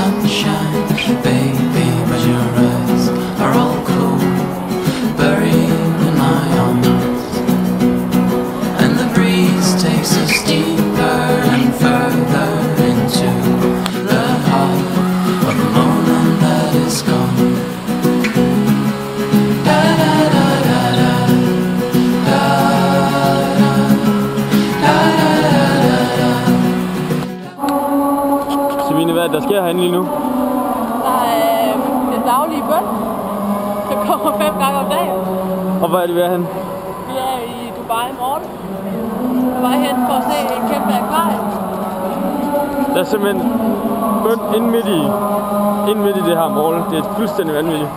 sunshine, baby, but your eyes are all cool, buried in my arms. And the breeze takes us deeper and further into the heart of the moment that is gone. Da da da da da, da da da da da. Sabine, hvad er der sker herinde lige nu? Der er den daglige bøn. Der kommer 5 gange om dagen. Og hvor er det ved hen? Vi er i Dubai i morgen. Jeg var hen for at se en kæmpe akvarie. Der er simpelthen bøn inde midt i det her mål. Det er fuldstændig vanvittigt.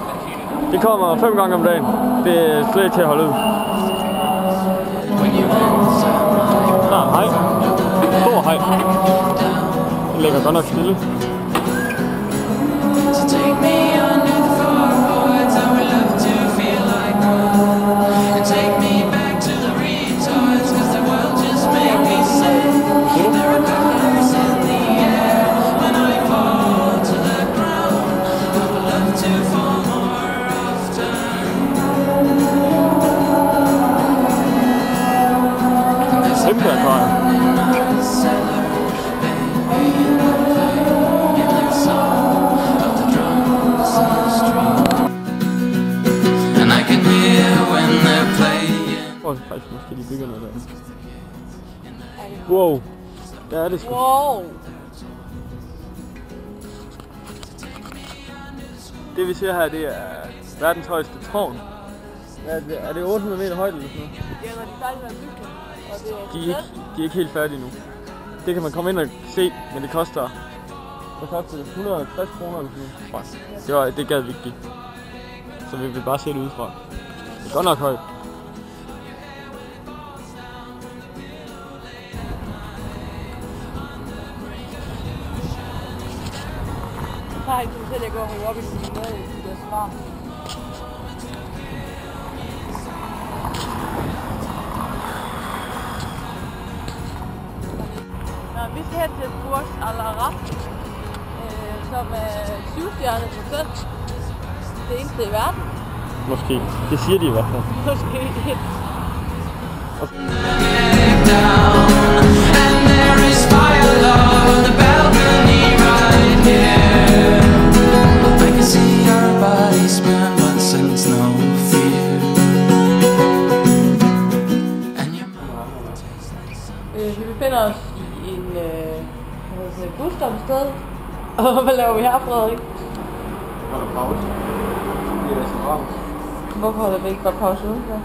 Det kommer 5 gange om dagen. Det er slet ikke til at holde ud. Hej. Stor hej. Den ligger godt nok stille. Take me under the floorboards, I would love to feel like one. And take me back to the retards, cause the world just made me sick. There are colors in the air when I fall to the ground. I would love to fall more often. And there's a man in our cellar, baby, and I play in their song of the drums and the strings. And I can hear when they're playing. Åh, faktisk måske de bygger noget der. Wow. Der er det sgu. Wow. Det vi ser her, det er verdens højeste tårn. Er det 800 meter højt eller sådan noget? Ja, når de er færdige med at bygge det. Og det er De er ikke helt færdige nu. Det kan man komme ind og se, men det koster 160 kroner eller sådan noget. Det gad vi ikke give. Så vi vil bare se det udefra. Det er godt nok højt. Så har jeg ikke selv, at jeg går og hænge op i den mad, det er så varmt. Vi skal hen til Burj Al Arab, som er 7-stjernet hotel. Det eneste i verden. Måske. Det siger de i hvert fald. Måske. And there is fire on the balcony right here. I can see our bodies burn, but sense no fear. And your Vi befinder os i en busstoppested. Og hvad laver vi her, Frederik? Holder pause. Det er så varmt. Hvorfor holder vi ikke bare pause udenfor?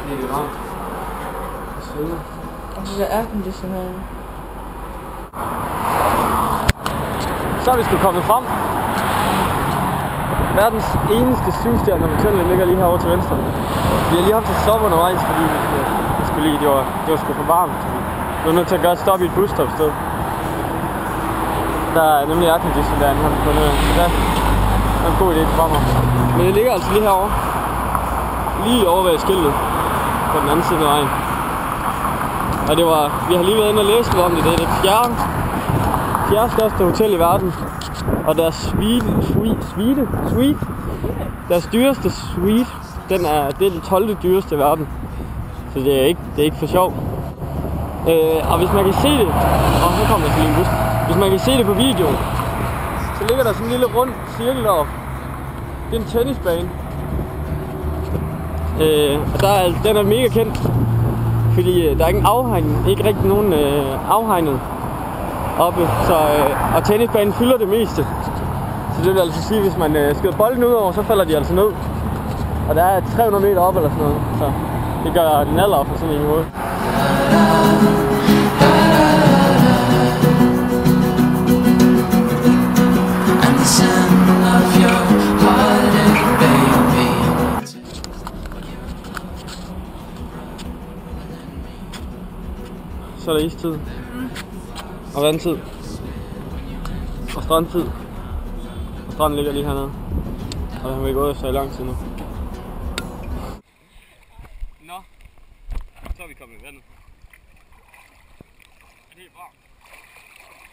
Det er varmt. Det er sveder. Og så er airconditionering. Så er vi sgu kommet frem. Verdens eneste 7-stjernede hotel ligger lige herovre til venstre. Vi har lige haft et stop undervejs, fordi det var sgu for varmt. Vi var nødt til at gøre et stop i et busstopsted. Der er nemlig aircondition derinde, har vi fundet ud af. Så det er en god idé for mig. Men det ligger altså lige herovre. Lige over ved skiltet. På den anden side af vejen. Og vi har lige været inde og læse lidt om det. Det er det fjerde største hotel i verden. Og deres suite, deres dyreste suite, det er den 12. dyreste i verden. Så det er ikke for sjov. Og hvis man kan se det, nu kommer der så lige en bus. Hvis man kan se det på videoen, så ligger der sådan en lille rund cirkel deroppe. Det er en tennisbane. Og den er mega kendt, fordi der er ikke en afhegning, ikke rigtig nogen afhegnet oppe, og tennisbanen fylder det meste. Så det vil altså sige, at hvis man skyder bolden ud over, så falder de altså ned. Og der er 300 meter op eller sådan noget, så det gør den alder for sådan en måde. Så er der istid. Og vandtid. Og strandtid. Og stranden ligger lige hernede. Og den har vi gået efter i lang tid nu. Nå. Så er vi kommet i vandet. Det er bra.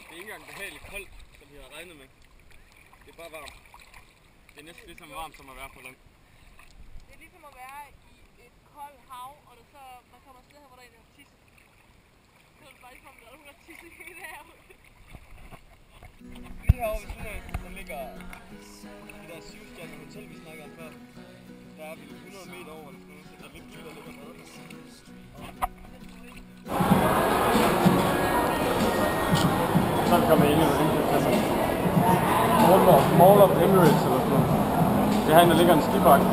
Det er ikke engang behageligt koldt, som vi har regnet med. Det er bare varmt. Det er næsten ligesom varmt som at være på land. Det er ligesom at være i et koldt hav, og man kommer afsted her, hvor der er en, der tisser. Så er det bare ikke, om der er nogen, der tisser hele herude. Lige herovre ved siden af, der ligger det der 7-stjernede hotel, vi snakkede om før. Der er vi 100 meter over, eller sådan noget, så der er lidt dyrt, der ligger med. Så kommer jeg ind i det lille til mig. Mall of Emirates eller sådan noget. Det er herinde, der ligger en skibakke.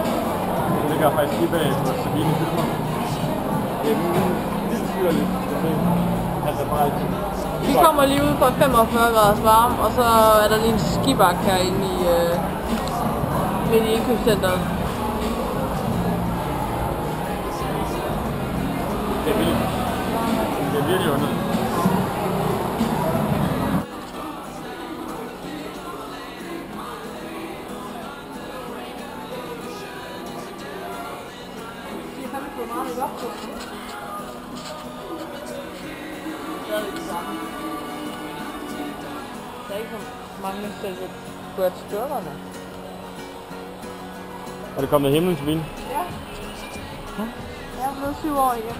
Der ligger faktisk lige bag på Sabine Filmer. Det er lidt syrligt. Altså bare ikke. Vi kommer lige ud fra 45 graders varme, og så er der lige en skibakke herinde i midt i indkøbscenteret. Det er vildt. Det er virkelig underligt. Der er ikke så mange selve Bratz-burgerne. Er det kommet himlens vin? Ja. Jeg er blevet 7 år igen.